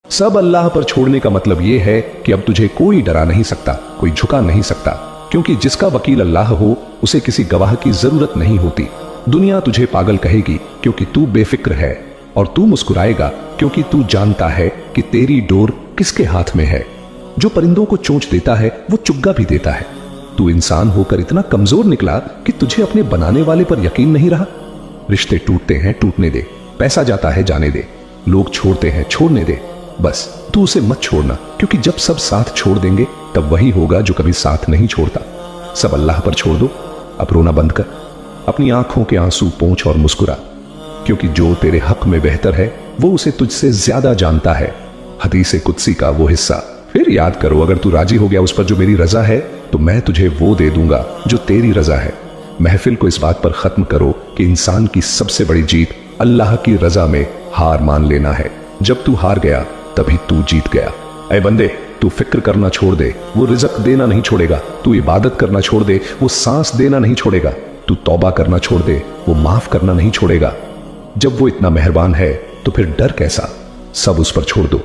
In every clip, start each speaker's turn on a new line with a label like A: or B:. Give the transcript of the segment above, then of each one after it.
A: सब अल्लाह पर छोड़ने का मतलब यह है कि अब तुझे कोई डरा नहीं सकता, कोई झुका नहीं सकता, क्योंकि जिसका वकील अल्लाह हो उसे किसी गवाह की जरूरत नहीं होती। दुनिया तुझे पागल कहेगी क्योंकि तू बेफिक्र है, और तू मुस्कुराएगा क्योंकि तू जानता है कि तेरी डोर किसके हाथ में है। जो परिंदों को चोंच देता है वो चुग्गा भी देता है। तू इंसान होकर इतना कमजोर निकला कि तुझे अपने बनाने वाले पर यकीन नहीं रहा। रिश्ते टूटते हैं, टूटने दे। पैसा जाता है, जाने दे। लोग छोड़ते हैं, छोड़ने दे। बस तू उसे मत छोड़ना, क्योंकि जब सब साथ छोड़ देंगे तब वही होगा जो कभी साथ नहीं छोड़ता। सब अल्लाह पर छोड़ दो। अब रोना बंद कर, अपनी आंखों के आंसू पोंछ और मुस्कुरा, क्योंकि जो तेरे हक में बेहतर है वो उसे तुझसे ज्यादा जानता है। हदीसे कुदसी का वो हिस्सा फिर याद करो, अगर तू राजी हो गया उस पर जो मेरी रजा है तो मैं तुझे वो दे दूंगा जो तेरी रजा है। महफिल को इस बात पर खत्म करो कि इंसान की सबसे बड़ी जीत अल्लाह की रजा में हार मान लेना है। जब तू हार गया तभी तू जीत गया। ऐ बंदे, तू फिक्र करना छोड़ दे, वो रिज़्क देना नहीं छोड़ेगा। तू इबादत करना छोड़ दे, वो सांस देना नहीं छोड़ेगा। तू तौबा करना छोड़ दे, वो माफ करना नहीं छोड़ेगा। जब वो इतना मेहरबान है तो फिर डर कैसा? सब उस पर छोड़ दो।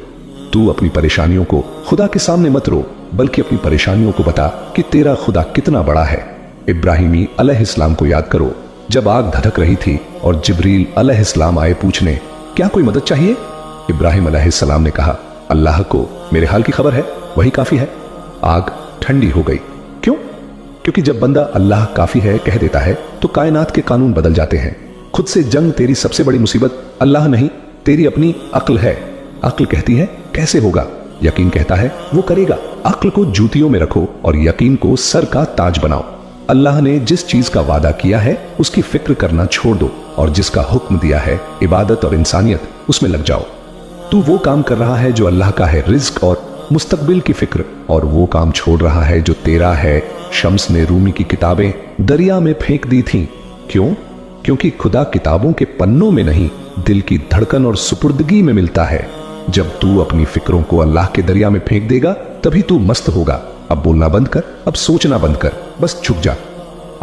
A: तू अपनी परेशानियों को खुदा के सामने मत रो, बल्कि अपनी परेशानियों को बता कि तेरा खुदा कितना बड़ा है। इब्राहिमी अलैहिस्सलाम को याद करो, जब आग धधक रही थी और जिब्रील अलैहिस्सलाम आए पूछने, क्या कोई मदद चाहिए? इब्राहिम अलैहिस्सलाम ने कहा, अल्लाह को मेरे हाल की खबर है, वही काफी है। आग ठंडी हो गई। क्यों? क्योंकि जब बंदा अल्लाह काफी है कह देता है तो कायनात के कानून बदल जाते हैं। खुद से जंग तेरी सबसे बड़ी मुसीबत अल्लाह नहीं, तेरी अपनी अक्ल है। अक्ल कहती है कैसे होगा, यकीन कहता है वो करेगा। अक्ल को जूतियों में रखो और यकीन को सर का ताज बनाओ। अल्लाह ने जिस चीज का वादा किया है उसकी फिक्र करना छोड़ दो, और जिसका हुक्म दिया है इबादत और इंसानियत, उसमें लग जाओ। तू वो काम कर रहा है जो अल्लाह का है, रिज्क और मुस्तकबिल की फिक्र, और वो काम छोड़ रहा है जो तेरा है। शम्स ने रूमी की किताबें दरिया में फेंक दी थीं। क्यों? क्योंकि खुदा किताबों के पन्नों में नहीं, दिल की धड़कन और सुपुर्दगी में मिलता है। जब तू अपनी फिक्रों को अल्लाह के दरिया में फेंक देगा तभी तू मस्त होगा। अब बोलना बंद कर, अब सोचना बंद कर, बस झुक जा।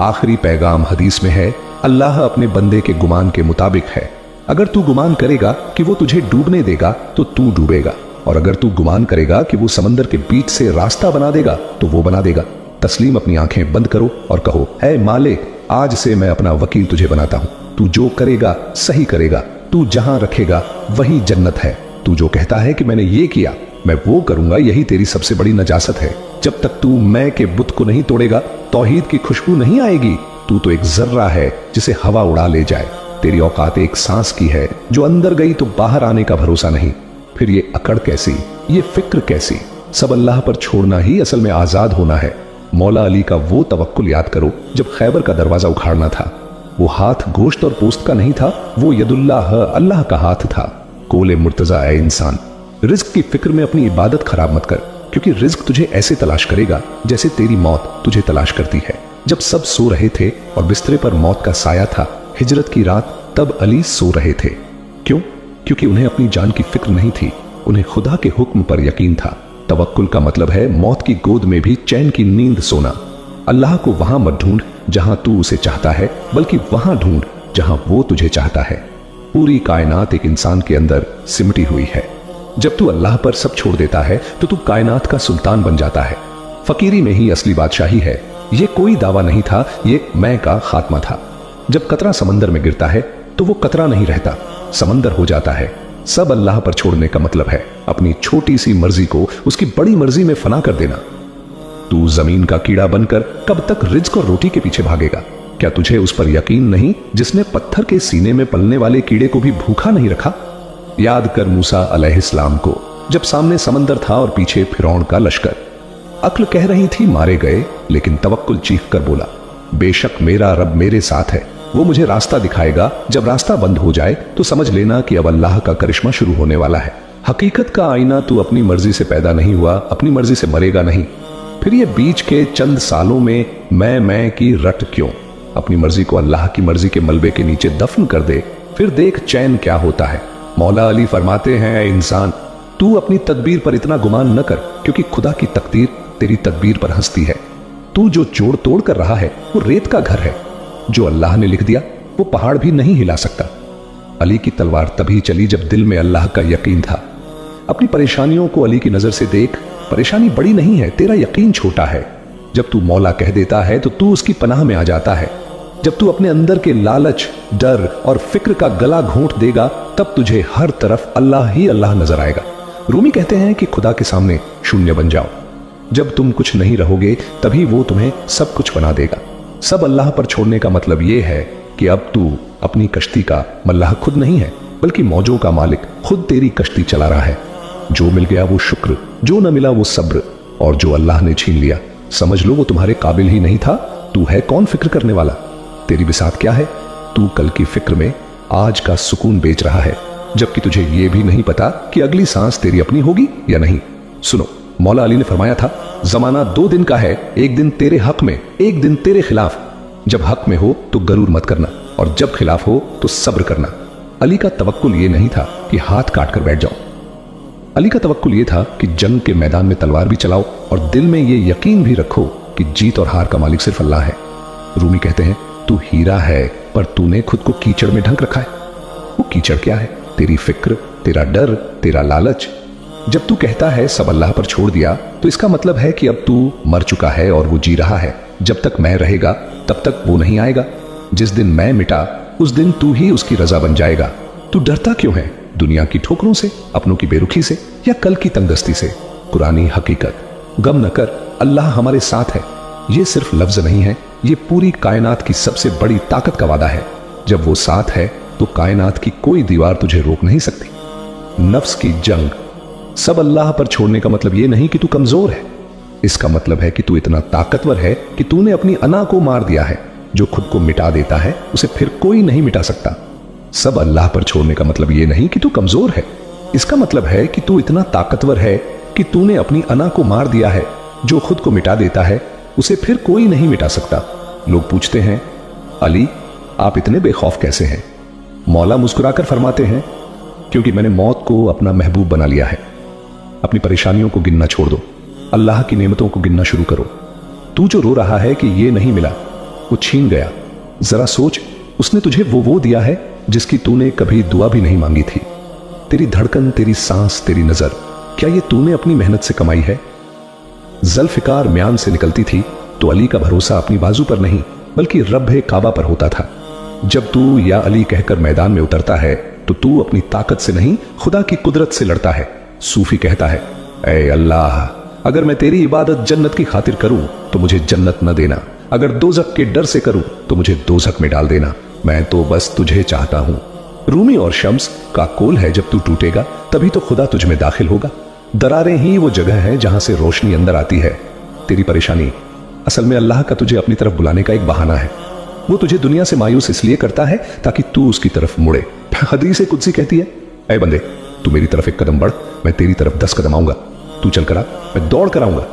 A: आखिरी पैगाम हदीस में है, अल्लाह अपने बंदे के गुमान के मुताबिक है। अगर तू गुमान करेगा कि वो तुझे डूबने देगा तो तू डूबेगा, और अगर तू गुमान करेगा कि वो समंदर के बीच से रास्ता बना देगा तो वो बना देगा। तस्लीम अपनी आंखें बंद करो और कहो, ऐ मालिक, आज से मैं अपना वकील तुझे बनाता हूं। तू जो करेगा सही करेगा। तू जहां रखेगा वही जन्नत है। तू जो कहता है कि मैंने ये किया, मैं वो करूंगा, यही तेरी सबसे बड़ी नजासत है। जब तक तू मैं के बुत को नहीं तोड़ेगा तौहीद की खुशबू नहीं आएगी। तू तो एक जर्रा है जिसे हवा उड़ा ले जाए। तेरी औकात एक सांस की है जो अंदर गई तो बाहर आने का भरोसा नहीं। फिर ये अकड़ कैसी, ये फिक्र कैसी? सब अल्लाह पर छोड़ना ही असल में आजाद होना है। मौला अली का वो तवक्कुल याद करो जब खैबर का दरवाजा उखाड़ना था। वो हाथ गोश्त और पोस्त का नहीं था, वो यदुल्लाह अल्लाह का हाथ था। कोले मुर्तजा है इंसान, रिज्क की फिक्र में अपनी इबादत खराब मत कर, क्योंकि रिज्क तुझे ऐसे तलाश करेगा जैसे तेरी मौत तुझे तलाश करती है। जब सब सो रहे थे और बिस्तरे पर मौत का साया था, हिजरत की रात, तब अली सो रहे थे। क्यों? क्योंकि उन्हें अपनी जान की फिक्र नहीं थी, उन्हें खुदा के हुक्म पर यकीन था। तवक्कुल का मतलब है मौत की गोद में भी चैन की नींद सोना। अल्लाह को वहां मत ढूंढ जहां तू उसे चाहता है, बल्कि वहां ढूंढ जहां वो तुझे चाहता है। पूरी कायनात एक इंसान के अंदर सिमटी हुई है। जब तू अल्लाह पर सब छोड़ देता है तो तू कायनात का सुल्तान बन जाता है। फकीरी में ही असली बादशाही है। ये कोई दावा नहीं था, ये मैं का खात्मा था। जब कतरा समंदर में गिरता है तो वो कतरा नहीं रहता, समंदर हो जाता है। सब अल्लाह पर छोड़ने का मतलब है अपनी छोटी सी मर्जी को उसकी बड़ी मर्जी में फना कर देना। तू जमीन का कीड़ा बनकर कब तक रिज्क और रोटी के पीछे भागेगा? क्या तुझे उस पर यकीन नहीं जिसने पत्थर के सीने में पलने वाले कीड़े को भी भूखा नहीं रखा? याद कर मूसा अलैहिस्सलाम को, जब सामने समंदर था और पीछे फिरौन का लश्कर। अक्ल कह रही थी मारे गए, लेकिन तवक्कुल चीख कर बोला, बेशक मेरा रब मेरे साथ है, वो मुझे रास्ता दिखाएगा। जब रास्ता बंद हो जाए तो समझ लेना कि अब अल्लाह का करिश्मा शुरू होने वाला है। हकीकत का आईना तू अपनी मर्जी से पैदा नहीं हुआ, अपनी मर्जी से मरेगा नहीं। फिर ये बीच के चंद सालों में मैं की रट क्यों? अपनी मर्जी को अल्लाह की मर्जी के मलबे के नीचे दफन कर दे, फिर देख चैन क्या होता है। मौला अली फरमाते हैं, इंसान तू अपनी तदबीर पर इतना गुमान न कर, क्योंकि खुदा की तकदीर तेरी तदबीर पर हंसती है। तू जो जोड़ तोड़ कर रहा है वो रेत का घर है, जो अल्लाह ने लिख दिया वो पहाड़ भी नहीं हिला सकता। अली की तलवार तभी चली जब दिल में अल्लाह का यकीन था। अपनी परेशानियों को अली की नजर से देख। परेशानी बड़ी नहीं है, तेरा यकीन छोटा है। जब तू मौला कह देता है तो तू उसकी पनाह में आ जाता है। जब तू अपने अंदर के लालच, डर और फिक्र का गला घोंट देगा, तब तुझे हर तरफ अल्लाह ही अल्लाह नजर आएगा। रूमी कहते हैं कि खुदा के सामने शून्य बन जाओ। जब तुम कुछ नहीं रहोगे तभी वो तुम्हें सब कुछ बना देगा। सब अल्लाह पर छोड़ने का मतलब यह है कि अब तू अपनी कश्ती का मल्लाह खुद नहीं है, बल्कि मौजों का मालिक खुद तेरी कश्ती चला रहा है। जो मिल गया वो शुक्र, जो न मिला वो सब्र, और जो अल्लाह ने छीन लिया समझ लो वो तुम्हारे काबिल ही नहीं था। तू है कौन फिक्र करने वाला? तेरी बिसात क्या है? तू कल की फिक्र में आज का सुकून बेच रहा है, जबकि तुझे यह भी नहीं पता कि अगली सांस तेरी अपनी होगी या नहीं। सुनो, मौला अली ने फरमाया था, जमाना 2 दिन का है, एक दिन तेरे हक में, एक दिन तेरे खिलाफ। जब हक में हो तो गरूर मत करना, और जब खिलाफ हो तो सब्र करना। अली का तवक्कुल ये नहीं था कि हाथ काट कर बैठ जाओ। अली का तवक्कुल ये था कि जंग के मैदान में तलवार भी चलाओ और दिल में ये यकीन भी रखो कि जीत और हार का मालिक सिर्फ अल्लाह है। रूमी कहते हैं, तू हीरा है पर तूने खुद को कीचड़ में ढक रखा है। वो कीचड़ क्या है? तेरी फिक्र, तेरा डर, तेरा लालच। जब तू कहता है सब अल्लाह पर छोड़ दिया, तो इसका मतलब है कि अब तू मर चुका है और वो जी रहा है। जब तक मैं रहेगा तब तक वो नहीं आएगा। जिस दिन मैं मिटा उस दिन तू ही उसकी रजा बन जाएगा। तू डरता क्यों है? दुनिया की ठोकरों से, अपनों की बेरुखी से, या कल की तंगदस्ती से? कुरानी हकीकत, गम न कर, अल्लाह हमारे साथ है। ये सिर्फ लफ्ज नहीं है, ये पूरी कायनात की सबसे बड़ी ताकत का वादा है। जब वो साथ है तो कायनात की कोई दीवार तुझे रोक नहीं सकती। नफ्स की जंग। सब अल्लाह पर छोड़ने का मतलब ये नहीं कि तू कमजोर है। इसका मतलब है कि तू इतना ताकतवर है कि तूने अपनी अना को मार दिया है। जो खुद को मिटा देता है उसे फिर कोई नहीं मिटा सकता। सब अल्लाह पर छोड़ने का मतलब यह नहीं कि तू कमजोर है। इसका मतलब है कि तू इतना ताकतवर है कि तूने अपनी अना को मार दिया है। जो खुद को मिटा देता है उसे फिर कोई नहीं मिटा सकता। लोग पूछते हैं, अली आप इतने बेखौफ कैसे हैं? मौला मुस्कुराकर फरमाते हैं, क्योंकि मैंने मौत को अपना महबूब बना लिया है। अपनी परेशानियों को गिनना छोड़ दो, अल्लाह की नेमतों को गिनना शुरू करो। तू जो रो रहा है कि ये नहीं मिला, वो छीन गया, जरा सोच, उसने तुझे वो दिया है जिसकी तूने कभी दुआ भी नहीं मांगी थी। तेरी धड़कन, तेरी सांस, तेरी नजर, क्या ये तूने अपनी मेहनत से कमाई है? जुल्फिकार म्यान से निकलती थी तो अली का भरोसा अपनी बाजू पर नहीं बल्कि रब्बे काबा पर होता था। जब तू या अली कहकर मैदान में उतरता है तो तू अपनी ताकत से नहीं खुदा की कुदरत से लड़ता है। सूफी कहता है, ऐ अल्लाह, अगर मैं तेरी इबादत जन्नत की खातिर करूं तो मुझे जन्नत न देना, अगर दोजख के डर से करूं तो मुझे दोजख में डाल देना। मैं तो बस तुझे चाहता हूं। रूमी और शम्स का कोल है, जब तू टूटेगा तभी तो खुदा तुझ में दाखिल होगा। दरारें ही वो जगह है जहां से रोशनी अंदर आती है। तेरी परेशानी असल में अल्लाह का तुझे अपनी तरफ बुलाने का एक बहाना है। वो तुझे दुनिया से मायूस इसलिए करता है ताकि तू उसकी तरफ मुड़े। हदीस कुदसी कहती है, ऐ बंदे, तू मेरी तरफ 1 कदम बढ़, मैं तेरी तरफ 10 कदम आऊंगा। तू चल कर आ, मैं दौड़ कर आऊंगा।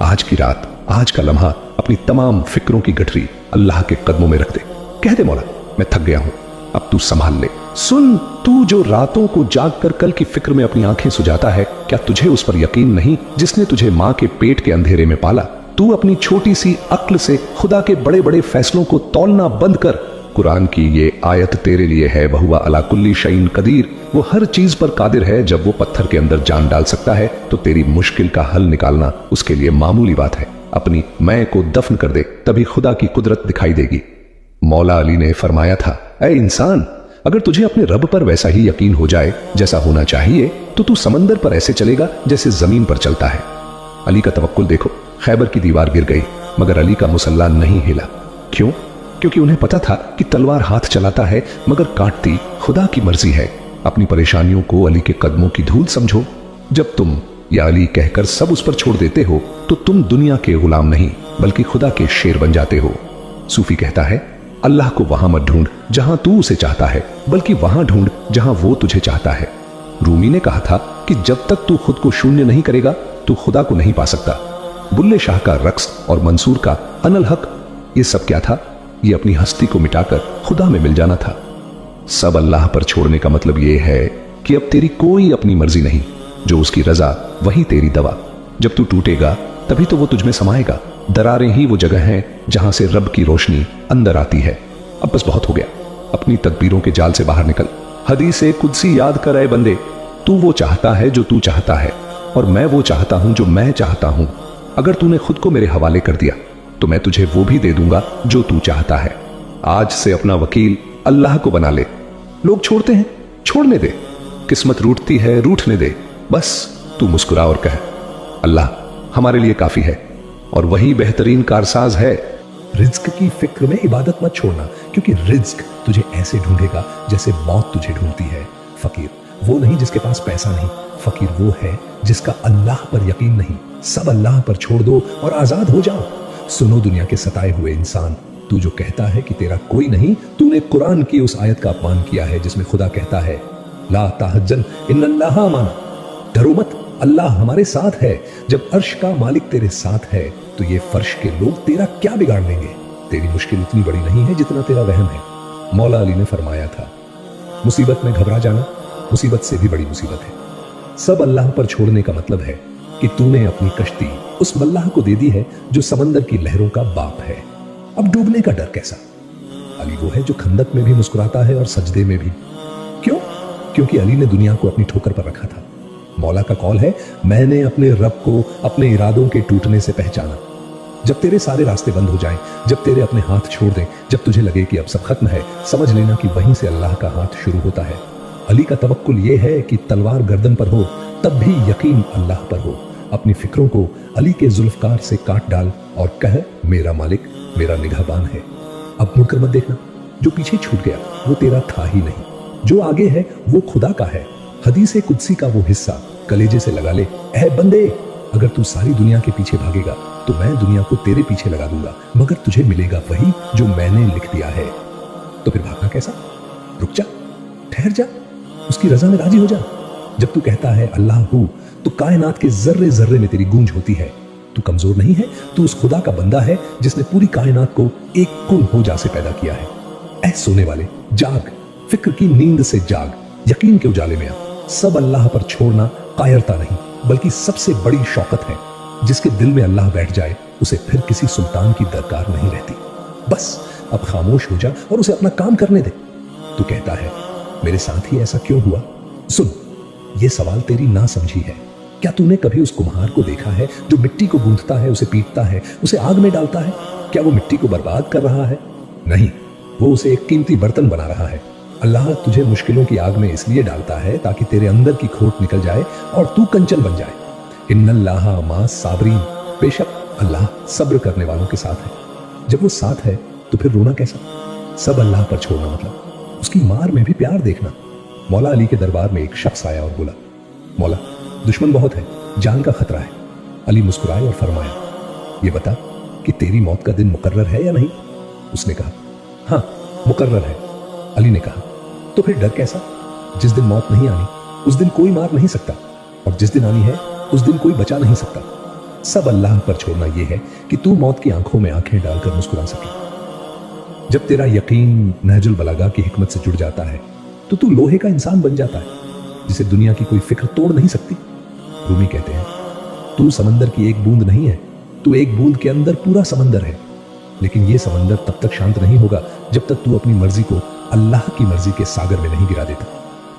A: आज की रात, आज का लम्हा, अपनी तमाम फिक्रों की गठरी अल्लाह के कदमों में रख दे। कह दे, मौला मैं थक गया हूं, अब तू संभाल ले। सुन, तू जो रातों को जाग कर कल की फिक्र में अपनी आंखें सुझाता है, क्या तुझे उस पर यकीन नहीं जिसने तुझे मां के पेट के अंधेरे में पाला? तू अपनी छोटी सी अक्ल से खुदा के बड़े बड़े फैसलों को तौलना बंद कर। कुरान की ये आयत तेरे लिए है, वहुवा अला कुल्ली शैइन कदीर। वो हर चीज पर कादिर है। जब वो पत्थर के अंदर जान डाल सकता है तो तेरी मुश्किल का हल निकालना उसके लिए मामूली बात है। अपनी मैं को दफन कर दे, तभी खुदा की कुदरत दिखाई देगी। मौला अली ने फरमाया था, ऐ इंसान, अगर तुझे अपने रब पर वैसा ही यकीन हो जाए जैसा होना चाहिए तो तू समंदर पर ऐसे चलेगा जैसे जमीन पर चलता है। अली का तवक्कुल देखो, खैबर की दीवार गिर गई मगर अली का मुसल्ला नहीं हिला। क्यों? क्योंकि उन्हें पता था कि तलवार हाथ चलाता है मगर काटती खुदा की मर्जी है। अपनी परेशानियों को अली के कदमों की धूल समझो। जब तुम या अली कहकर सब उस पर छोड़ देते हो तो तुम दुनिया के गुलाम नहीं बल्कि खुदा के शेर बन जाते हो। सूफी कहता है, अल्लाह को वहां मत ढूंढ जहां तू उसे चाहता है, बल्कि वहां ढूंढ जहां वो तुझे चाहता है। रूमी ने कहा था कि जब तक तू खुद को शून्य नहीं करेगा तू खुदा को नहीं पा सकता। बुल्ले शाह का रक्स और मंसूर का अनल हक, ये सब क्या था? ये अपनी हस्ती को मिटाकर खुदा में मिल जाना था। सब अल्लाह पर छोड़ने का मतलब ये है कि अब तेरी कोई अपनी मर्जी नहीं, जो उसकी रजा वही तेरी दवा। जब तू टूटेगा तभी तो वो तुझमें समाएगा। दरारें ही वो जगह हैं जहां से रब की रोशनी अंदर आती है। अब बस बहुत हो गया, अपनी तदबीरों के जाल से बाहर निकल। हदीस कुदसी याद कर, आए बंदे, तू वो चाहता है जो तू चाहता है, और मैं वो चाहता हूं जो मैं चाहता हूं। अगर तूने खुद को मेरे हवाले कर दिया तो मैं तुझे वो भी दे दूंगा जो तू चाहता है। आज से अपना वकील अल्लाह को बना ले। लोग छोड़ते हैं, छोड़ने दे। किस्मत रूठती है, रूठने दे। बस तू मुस्कुरा और कह, अल्लाह हमारे लिए काफी है और वही बेहतरीन कारसाज है।
B: रिज्क की फिक्र में इबादत मत छोड़ना, क्योंकि रिज्क तुझे ऐसे ढूंढेगा जैसे मौत तुझे ढूंढती है। फकीर वो नहीं जिसके पास पैसा नहीं, फकीर वो है जिसका अल्लाह पर यकीन नहीं। सब अल्लाह पर छोड़ दो और आजाद हो जाओ। सुनो दुनिया के सताए हुए इंसान, तू जो कहता है कि तेरा कोई नहीं, तूने कुरान की उस आयत का अपमान किया है जिसमें खुदा कहता है, ला ताहज्जन इन्नल्लाह माना, डरो मत, अल्लाह हमारे साथ है। जब अर्श का मालिक तेरे साथ है तो ये फर्श के लोग तेरा क्या बिगाड़ लेंगे। तेरी मुश्किल इतनी बड़ी नहीं है जितना तेरा वहम है। मौला अली ने फरमाया था, मुसीबत में घबरा जाना मुसीबत से भी बड़ी मुसीबत है। सब अल्लाह पर छोड़ने का मतलब है कि तूने अपनी कश्ती उस मल्लाह को दे दी है जो समंदर की लहरों का बाप है। अब डूबने का डर कैसा। अली वो है जो खंदक में भी मुस्कुराता है और सजदे में भी। क्यों? क्योंकि अली ने दुनिया को अपनी ठोकर पर रखा था। मौला का कौल है, मैंने अपने रब को अपने इरादों के टूटने से पहचाना। जब तेरे सारे रास्ते बंद हो जाएं, जब तेरे अपने हाथ छोड़ दें, जब तुझे लगे कि अब सब खत्म है, समझ लेना कि वहीं से अल्लाह का हाथ शुरू होता है। अली का तवक्कुल यह है कि तलवार गर्दन पर हो तब भी यकीन अल्लाह पर हो। अपनी फिक्रों को अली के जुल्फकार से काट डाल और कह, मेरा मालिक मेरा निगाहबान है। अब मुड़कर मत देखना, जो पीछे छूट गया वो तेरा था ही नहीं, जो आगे है वो खुदा का है। हदीसे कुदसी का वो हिस्सा कलेजे से लगा ले, ऐ बंदे, अगर तू सारी दुनिया के पीछे भागेगा तो मैं दुनिया को तेरे पीछे लगा दूंगा, मगर तुझे मिलेगा वही जो मैंने लिख दिया है। तो फिर भागना कैसा? रुक जा, ठहर जा, उसकी रजा में राजी हो जा। जब तू कहता है अल्लाह हूं तो कायनात के जर्रे जर्रे में तेरी गूंज होती है। तू कमजोर नहीं है, तू उस खुदा का बंदा है जिसने पूरी कायनात को एक कुन हो जा से पैदा किया है। ऐ सोने वाले, जाग, फिक्र की नींद से जाग, यकीन के उजाले में आ। सब अल्लाह पर छोड़ना कायरता नहीं बल्कि सबसे बड़ी शौकत है। जिसके दिल में अल्लाह बैठ जाए उसे फिर किसी सुल्तान की दरकार नहीं रहती। बस अब खामोश हो जा और उसे अपना काम करने दे। तू कहता है मेरे साथ ही ऐसा क्यों हुआ? सुन, ये सवाल तेरी ना समझी है। क्या तूने कभी उस कुम्हार को देखा है जो मिट्टी को गूंथता है, उसे पीटता है, उसे आग में डालता है? क्या वो मिट्टी को बर्बाद कर रहा है? नहीं, वो उसे एक कीमती बर्तन बना रहा है। अल्लाह तुझे मुश्किलों की आग में इसलिए डालता है ताकि तेरे अंदर की खोट निकल जाए और तू कंचन बन जाए। इन्नल्लाह मा साबरीन, बेशक अल्लाह सब्र करने वालों के साथ है। जब वो साथ है तो फिर रोना कैसा? सब अल्लाह पर छोड़ना मतलब उसकी मार में भी प्यार देखना। मौला अली के दरबार में एक शख्स आया और बोला, मौला दुश्मन बहुत है, जान का खतरा है। अली मुस्कुराए और फरमाया, ये बता कि तेरी मौत का दिन मुकर्रर है या नहीं? उसने कहा, हाँ मुकर्रर है। अली ने कहा, तो फिर डर कैसा? जिस दिन मौत नहीं आनी उस दिन कोई मार नहीं सकता, और जिस दिन आनी है उस दिन कोई बचा नहीं सकता। सब अल्लाह पर छोड़ना यह है कि तू मौत की आंखों में आंखें डालकर मुस्कुरा सके। जब तेरा यकीन नहजुल बलागा की हिकमत से जुड़ जाता है तो तू लोहे का इंसान बन जाता है जिसे दुनिया की कोई फिक्र तोड़ नहीं सकती। रूमी कहते हैं, तू समंदर की एक बूंद नहीं है, तू एक बूंद के अंदर पूरा समंदर है। लेकिन यह समंदर तब तक शांत नहीं होगा जब तक तू अपनी मर्जी को अल्लाह की मर्जी के सागर में नहीं गिरा देता।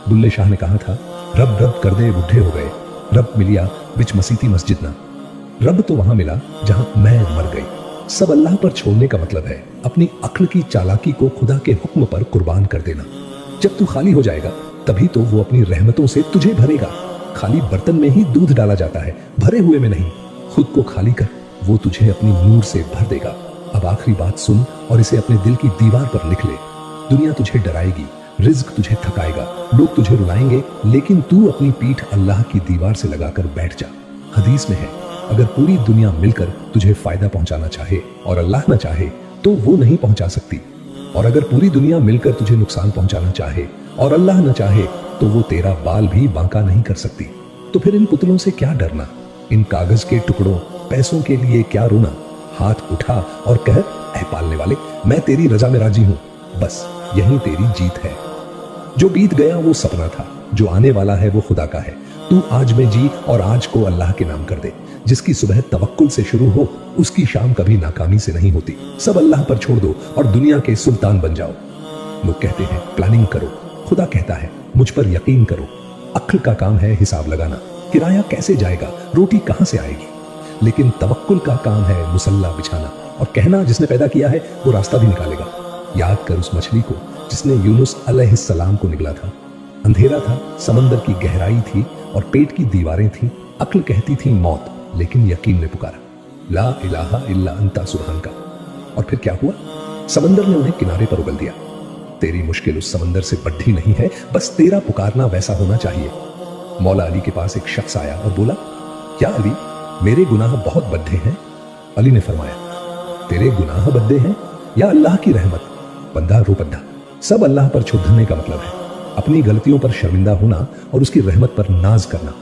B: बुल्ले शाह ने कहा था, रब रब कर दे बुढ़े हो गए, रब मिलिया बिच मसीती मस्जिद ना। रब तो वहां मिला जहां मैं मर गई। सब अल्लाह पर छोड़ने का मतलब है अपनी अक्ल की चालाकी को खुदा के हुक्म पर कुर्बान कर देना। जब तू खाली हो जाएगा तभी तो वो अपनी रहमतों से तुझे भरेगा। खाली बर्तन में ही दूध डाला जाता है, भरे हुए में नहीं। खुद को खाली कर, वो तुझे अपनी नूर से भर देगा। अब आखिरी बात सुन और इसे अपने दिल की दीवार पर लिख ले। दुनिया तुझे डराएगी, रिज्क तुझे थकाएगा, लोग तुझे रुलाएंगे, लेकिन तू अपनी पीठ अल्लाह की दीवार से लगाकर बैठ जा। हदीस में है, अगर पूरी दुनिया मिलकर तुझे फायदा पहुंचाना चाहे और अल्लाह न चाहे तो वो नहीं पहुंचा सकती, और अगर पूरी दुनिया मिलकर तुझे नुकसान पहुंचाना चाहे और अल्लाह न चाहे तो वो तेरा बाल भी बांका नहीं कर सकती। तो फिर इन पुतलों से क्या डरना, इन कागज के टुकड़ों पैसों के लिए क्या रोना। हाथ उठा और कह, ऐ पालने वाले, मैं तेरी रजा में राजी हूं, बस यही तेरी जीत है। जो बीत गया वो सपना था, जो आने वाला है वो खुदा का है। तू आज में जी और आज को अल्लाह के नाम कर दे। जिसकी सुबह तवक्कुल से शुरू हो उसकी शाम कभी नाकामी से नहीं होती। सब अल्लाह पर छोड़ दो और दुनिया के सुल्तान बन जाओ। लोग कहते हैं प्लानिंग करो, खुदा कहता है मुझ पर यकीन करो। अक्ल का काम है हिसाब लगाना, किराया कैसे जाएगा, रोटी कहां से आएगी। लेकिन तवक्कुल का काम है मुसल्ला बिछाना और कहना जिसने पैदा किया है वो रास्ता भी निकालेगा। याद कर उस मछली को जिसने यूनुस अलैहिस्सलाम को निगला था। अंधेरा था, समंदर की गहराई थी और पेट की दीवारें थीं। अक्ल कहती थी मौत, लेकिन यकीन ने पुकारा ला इलाहा इल्ला अंता सुब्हान का। और फिर क्या हुआ? समंदर ने उन्हें किनारे पर उगल दिया। तेरी मुश्किल उस समंदर से बढ़ी नहीं है, बस तेरा पुकारना वैसा होना चाहिए। मौला अली के पास एक शख्स आया और बोला, क्या अली, मेरे गुनाह बहुत बड्ढे हैं? अली ने फरमाया, तेरे गुनाह बड्ढे हैं या अल्लाह की रहमत? बंदा रो पड्ढा। सब अल्लाह पर छोड़ने का मतलब है अपनी गलतियों पर शर्मिंदा होना और उसकी रहमत पर नाज करना।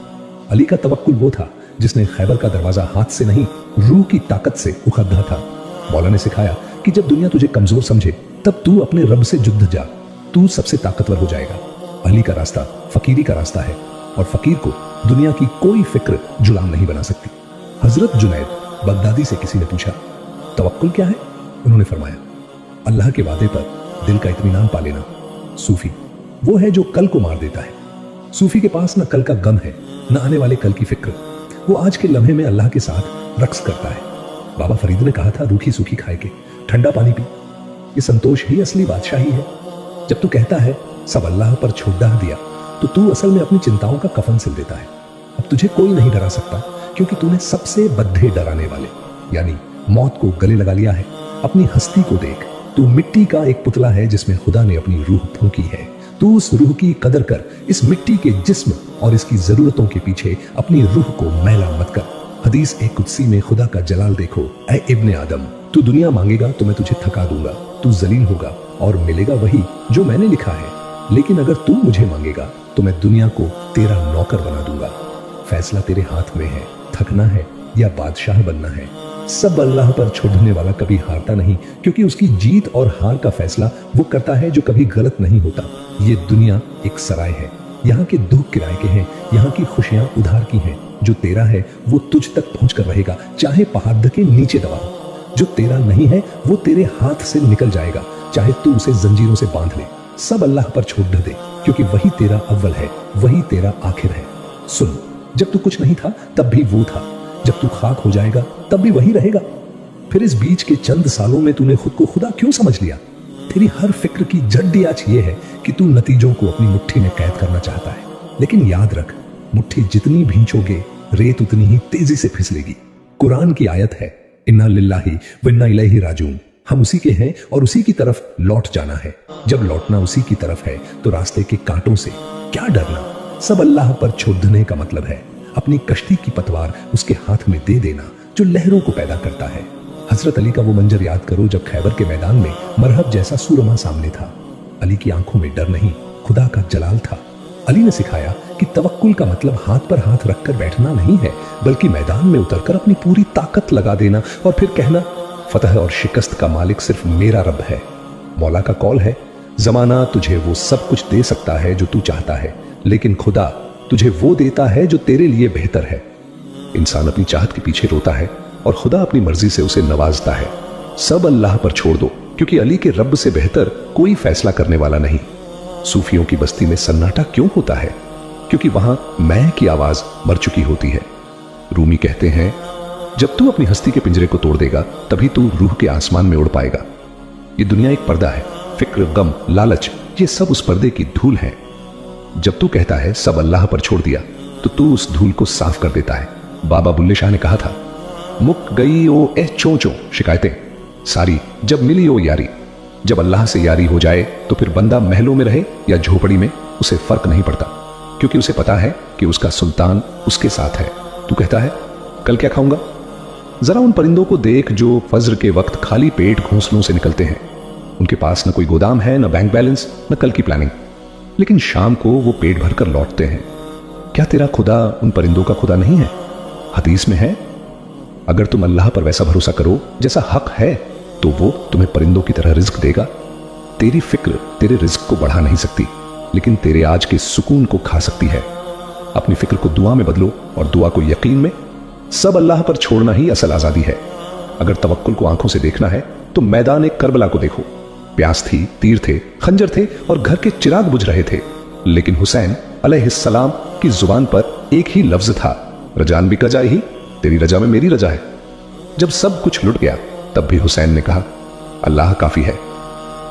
B: अली का तवक्कुल वो था जिसने खैबर का दरवाजा हाथ से नहीं रूह की ताकत से उखड़ा था। मौला ने सिखाया कि जब दुनिया तुझे कमजोर समझे तब तू अपने रब से जुद्ध जा, तू सबसे ताकतवर हो जाएगा। अली का रास्ता फकीरी का रास्ता है और फकीर को दुनिया की कोई फिक्र जुलाम नहीं बना सकती। हजरत जुनैद बगदादी से किसी ने पूछा, तवक्कुल क्या है? उन्होंने फरमाया, अल्लाह के वादे पर दिल का इत्मीनान पा लेना। सूफी वो है जो कल को मार देता है। सूफी के पास न कल का गम है न आने वाले कल की फिक्र। वो आज के लम्हे में अल्लाह के साथ रक्स करता है। बाबा फरीद ने कहा था, रूखी सूखी खाए के ठंडा पानी पी। ये संतोष ही असली बादशाही है। जब तू कहता है सब अल्लाह पर छोड़ दिया तो तू असल में अपनी चिंताओं का कफन सिल देता है। अब तुझे कोई नहीं डरा सकता क्योंकि तूने सबसे बद्धे डराने वाले यानी मौत को गले लगा लिया है। अपनी हस्ती को देख, तू मिट्टी का एक पुतला है जिसमें खुदा ने अपनी रूह फूंकी है। तू उस रूह की कदर कर। इस मिट्टी के जिस्म और इसकी जरूरतों के पीछे अपनी रूह को मैला मत कर। हदीस एक कुदसी में खुदा का जलाल देखो, ऐ इब्ने आदम, तू दुनिया मांगेगा तो मैं तुझे थका दूंगा, तू जलील होगा और मिलेगा वही जो मैंने लिखा है। लेकिन अगर तू मुझे मांगेगा तो मैं दुनिया को तेरा नौकर बना दूंगा। फैसला तेरे हाथ में है, थकना है या बादशाह बनना है। सब अल्लाह पर छोड़ने वाला कभी हारता नहीं क्योंकि उसकी जीत और हार का फैसला वो करता है जो कभी गलत नहीं होता। ये दुनिया एक सराय है, यहाँ के दुख किराए के हैं, यहाँ की खुशियां उधार की हैं। जो तेरा है वो तुझ तक पहुंच कर रहेगा, चाहे पहाड़ के नीचे दबा हो। जो तेरा नहीं है वो तेरे हाथ से निकल जाएगा, चाहे तू उसे जंजीरों से बांध ले। सब अल्लाह पर छोड़ दे क्योंकि वही तेरा अव्वल है, वही तेरा आखिर है। सुन, जब तू कुछ नहीं था तब भी वो था, जब तू खाक हो जाएगा तब भी वही रहेगा। फिर इस बीच के चंद सालों में तूने खुद को खुदा क्यों समझ लिया? तेरी हर फिक्र की जड्डी आज ये है कि तू नतीजों को अपनी मुट्ठी में कैद करना चाहता है। लेकिन याद रख, मुट्ठी जितनी भींचोगे रेत उतनी ही तेजी से फिसलेगी। कुरान की आयत है, इन्ना लिल्लाहि व इन्ना इलैहि राजिऊन, हम उसी के हैं और उसी की तरफ लौट जाना है। जब लौटना उसी की तरफ है तो रास्ते के कांटों से क्या डरना? सब अल्लाह पर छोड़ने का मतलब है अपनी कश्ती की पतवार उसके हाथ में दे देना जो लहरों को पैदा करता है। हजरत अली का वो मंजर याद करो जब खैबर के मैदान में मरहब जैसा सूरमा सामने था। अली की आंखों में डर नहीं, खुदा का जलाल था। अली ने सिखाया कि तवक्कुल का मतलब हाथ पर हाथ रखकर बैठना नहीं है, बल्कि मैदान में उतरकर अपनी पूरी ताकत लगा देना और फिर कहना, फतह और शिकस्त का मालिक सिर्फ मेरा रब है। मौला का कौल है, जमाना तुझे वो सब कुछ दे सकता है जो तू चाहता है, लेकिन खुदा तुझे वो देता है जो तेरे लिए बेहतर है। इंसान अपनी चाहत के पीछे रोता है और खुदा अपनी मर्जी से उसे नवाजता है। सब अल्लाह पर छोड़ दो क्योंकि अली के रब से बेहतर कोई फैसला करने वाला नहीं। सूफियों की बस्ती में सन्नाटा क्यों होता है? क्योंकि वहां मैं की आवाज मर चुकी होती है। रूमी कहते हैं, जब तू अपनी हस्ती के पिंजरे को तोड़ देगा तभी तू रूह के आसमान में उड़ पाएगा। ये दुनिया एक पर्दा है, फिक्र, गम, लालच, ये सब उस पर्दे की धूल है। जब तू कहता है सब अल्लाह पर छोड़ दिया तो तू उस धूल को साफ कर देता है। बाबा बुल्ले शाह ने कहा था, मुक गई ओ ए चोंचो शिकायतें सारी, जब मिली ओ यारी। जब अल्लाह से यारी हो जाए तो फिर बंदा महलों में रहे या झोपड़ी में उसे फर्क नहीं पड़ता, क्योंकि उसे पता है कि उसका सुल्तान उसके साथ है। तू कहता है कल क्या खाऊंगा? जरा उन परिंदों को देख जो फज्र के वक्त खाली पेट घोंसलों से निकलते हैं। उनके पास न कोई गोदाम है, न बैंक बैलेंस, न कल की प्लानिंग, लेकिन शाम को वो पेट भर कर लौटते हैं। क्या तेरा खुदा उन परिंदों का खुदा नहीं है? हदीस में है, अगर तुम अल्लाह पर वैसा भरोसा करो जैसा हक है तो वो तुम्हें परिंदों की तरह रिज्क देगा। तेरी फिक्र तेरे रिज्क को बढ़ा नहीं सकती, लेकिन तेरे आज के सुकून को खा सकती है। अपनी फिक्र को दुआ में बदलो और दुआ को यकीन में। सब अल्लाह पर छोड़ना ही असल आजादी है। अगर तवक्कुल को आंखों से देखना है तो मैदान एक करबला को देखो। प्यास थी, तीर थे, खंजर थे और घर के चिराग बुझ रहे थे, लेकिन हुसैन
A: अलैहिस्सलाम की जुबान पर एक ही लफ्ज था, रजान भी कजा ही, तेरी रजा में मेरी रजा है। जब सब कुछ लुट गया तब भी हुसैन ने कहा, अल्लाह काफी है।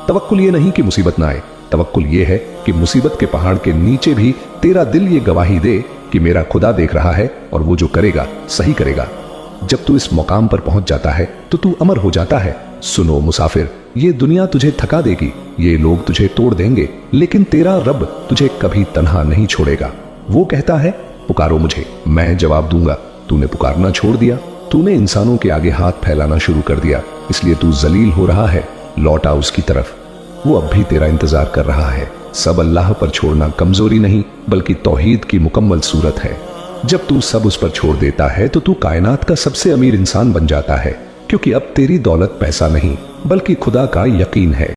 A: तवक्कुल ये नहीं कि मुसीबत ना आए, तवक्कुल ये है कि मुसीबत के पहाड़ के नीचे भी तेरा दिल ये गवाही दे कि मेरा खुदा देख रहा है और वो जो करेगा सही करेगा। जब तू इस मुकाम पर पहुंच जाता है तो तू अमर हो जाता है। सुनो मुसाफिर, ये दुनिया तुझे थका देगी, ये लोग तुझे तोड़ देंगे, लेकिन तेरा रब तुझे कभी तन्हा नहीं छोड़ेगा। वो कहता है, पुकारो मुझे, मैं जवाब दूंगा। तूने पुकारना छोड़ दिया, तूने इंसानों के आगे हाथ फैलाना शुरू कर दिया, इसलिए तू जलील हो रहा है। लौटा उसकी तरफ, वो अब भी तेरा इंतजार कर रहा है। सब अल्लाह पर छोड़ना कमजोरी नहीं बल्कि तौहीद की मुकम्मल सूरत है। जब तू सब उस पर छोड़ देता है तो तू कायनात का सबसे अमीर इंसान बन जाता है, क्योंकि अब तेरी दौलत पैसा नहीं बल्कि खुदा का यकीन है।